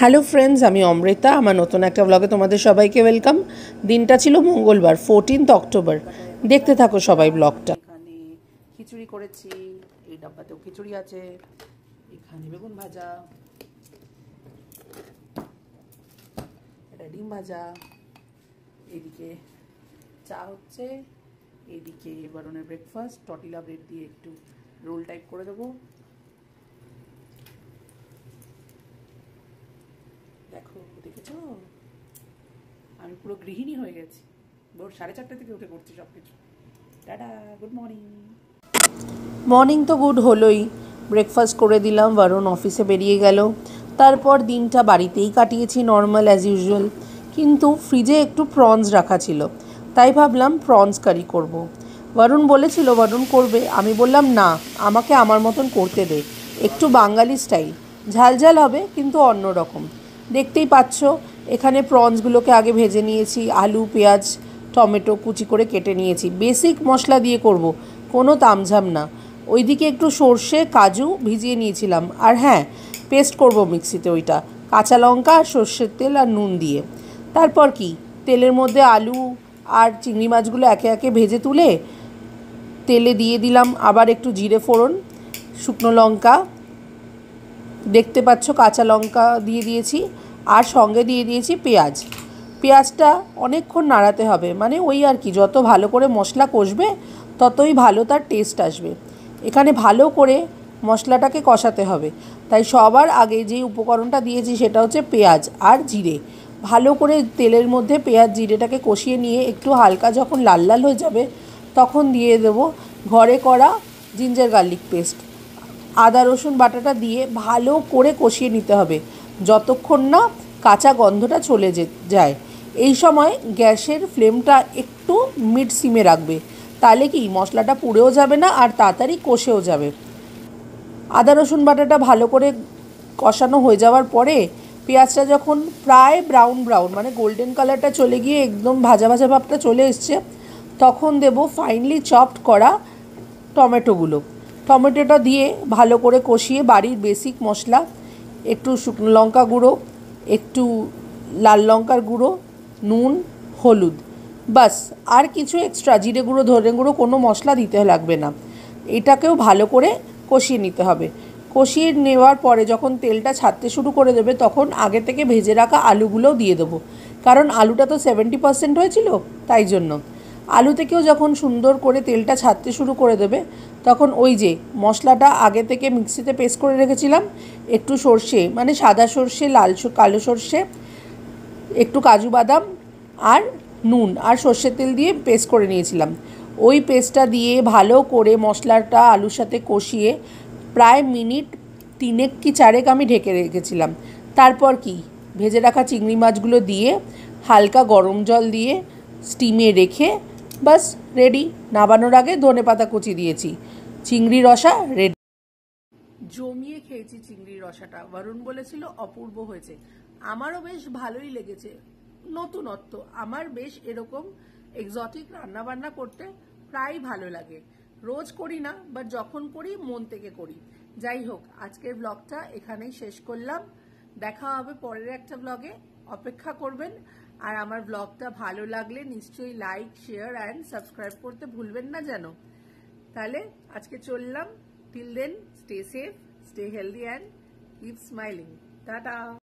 Hello friends, আমি অমৃতা। আমার নতুন একটা ব্লগে তোমাদের সবাইকে ওয়েলকাম। দিনটা ছিল মঙ্গলবার, 14th অক্টোবর। দেখতে থাকো সবাই ব্লগটা। এখানে খিচুড়ি করেছি, এই ডাব্বাতেও খিচুড়ি আছে, এখানে বেগুন ভাজা, এটা ডিম ভাজা, এদিকে চা হচ্ছে, এদিকে বারনের ব্রেকফাস্ট, টর্টিলা ব্রেড দিয়ে একটু রোল টাইপ করে দেবো। দেখো, দেখেছো আমি পুরো গৃহিণী হয়ে গেছি। ভোর 4:30 থেকে উঠে করছি সব কিছু। Tata, good morning. মর্নিং তো গুড হলোই, ব্রেকফাস্ট করে দিলাম, বরুণ অফিসে বেরিয়ে গেল। তারপর দিনটা বাড়িতেই কাটিয়েছি নর্মাল অ্যাজ ইউজুয়াল, কিন্তু ফ্রিজে একটু প্রনস রাখা ছিল, তাই ভাবলাম প্রনস কারি করব। বরুণ বলেছিল বরুণ করবে, আমি বললাম না, আমাকে আমার মতন করতে দে, একটু বাঙালি স্টাইল, ঝালঝাল হবে কিন্তু অন্য রকম। দেখতেই পাচ্ছ এখানে প্রনসগুলোকে আগে ভেজে নিয়েছি, আলু পেঁয়াজ টমেটো কুচি করে কেটে নিয়েছি, বেসিক মশলা দিয়ে করব, কোনো তামঝাম না। ওইদিকে একটু সর্ষে কাজু ভিজিয়ে নিয়েছিলাম, আর হ্যাঁ, পেস্ট করব মিক্সিতে ওইটা, কাঁচা লঙ্কা আর সর্ষের তেল আর নুন দিয়ে। তারপর কি, তেলের মধ্যে আলু আর চিংড়ি মাছগুলো একে একে ভেজে তুলে তেলে দিয়ে দিলাম, আবার একটু জিরে ফোড়ন, শুকনো লঙ্কা, দেখতে পাচ্ছ কাঁচা লঙ্কা দিয়ে দিয়েছি, আর সঙ্গে দিয়ে দিয়েছি পেঁয়াজ। পেঁয়াজটা অনেকক্ষণ নাড়াতে হবে, মানে ওই আর কি, যত ভালো করে মশলা কষবে ততই ভালো তার টেস্ট আসবে। এখানে ভালো করে মশলাটাকে কষাতে হবে, তাই সবার আগে যে উপকরণটা দিয়েছি সেটা হচ্ছে পেঁয়াজ আর জিরে। ভালো করে তেলের মধ্যে পেঁয়াজ জিরেটাকে কষিয়ে নিয়ে একটু হালকা যখন লাল লাল হয়ে যাবে তখন দিয়ে দেবো ঘরে করা জিঞ্জার গার্লিক পেস্ট, আদা রসুন বাটাটা দিয়ে ভালো করে কষিয়ে নিতে হবে যতক্ষণ না কাঁচা গন্ধটা চলে যায়। এই সময় গ্যাসের ফ্লেমটা একটু মিড সিমে রাখবে, তাহলে কি মশলাটা পুড়েও যাবে না আর তাড়াতাড়ি কষেও যাবে। আদা রসুন বাটাটা ভালো করে কষানো হয়ে যাওয়ার পরে পেঁয়াজটা যখন প্রায় ব্রাউন ব্রাউন মানে গোল্ডেন কালারটা চলে গিয়ে একদম ভাজা ভাজা ভাবটা চলে এসছে, তখন দেব ফাইনলি চপড করা টমেটোগুলো। টমেটোটা দিয়ে ভালো করে কষিয়ে বাড়ির বেসিক মশলা, একটু শুকনো লঙ্কা গুঁড়ো, একটু লাল লঙ্কার গুঁড়ো, নুন, হলুদ, বাস। আর কিছু এক্সট্রা জিরে গুঁড়ো ধনে গুঁড়ো কোনো মশলা দিতে লাগবে না। এটাকেও ভালো করে কষিয়ে নিতে হবে। কষিয়ে নেওয়ার পরে যখন তেলটা ছাড়তে শুরু করে দেবে তখন আগে থেকে ভেজে রাখা আলুগুলোও দিয়ে দেবো, কারণ আলুটা তো 70% হয়েছিল, তাই জন্য। আলু থেকেও যখন সুন্দর করে তেলটা ছাড়তে শুরু করে দেবে তখন ওই যে মশলাটা আগে থেকে মিক্সিতে পেস্ট করে রেখেছিলাম, একটু সর্ষে মানে সাদা সর্ষে, কালো সর্ষে, একটু কাজু বাদাম আর নুন আর সর্ষের তেল দিয়ে পেস্ট করে নিয়েছিলাম, ওই পেস্টটা দিয়ে ভালো করে মশলাটা আলুর সাথে কষিয়ে প্রায় মিনিট 3 কি 4 আমি ঢেকে রেখেছিলাম। তারপর কি, ভেজে রাখা চিংড়ি মাছগুলো দিয়ে হালকা গরম জল দিয়ে স্টিমে রেখে বাস রেডি। নামানোর আগে ধনেপাতা কুচি দিয়েছি, চিংড়ি রসা রেডি। জমিয়ে খেয়েছি চিংড়ির রসাটা, বরুণ বলেছিল অপূর্ব হয়েছে, আমারও বেশ ভালোই লেগেছে। নতুনত্ব, আমার বেশ এরকম এক্সোটিক রান্নাবান্না করতে প্রায় ভালো লাগে। রোজ করি না, বাট যখন করি মন থেকে করি। যাই হোক, আজকের ব্লগটা এখানেই শেষ করলাম, দেখা হবে পরের একটা ব্লগে, অপেক্ষা করবেন। আর আমার ব্লগটা ভালো লাগলে নিশ্চয়ই লাইক শেয়ার অ্যান্ড সাবস্ক্রাইব করতে ভুলবেন না যেন। তাহলে আজকে চললাম, till then stay safe, stay healthy and keep smiling. Tata.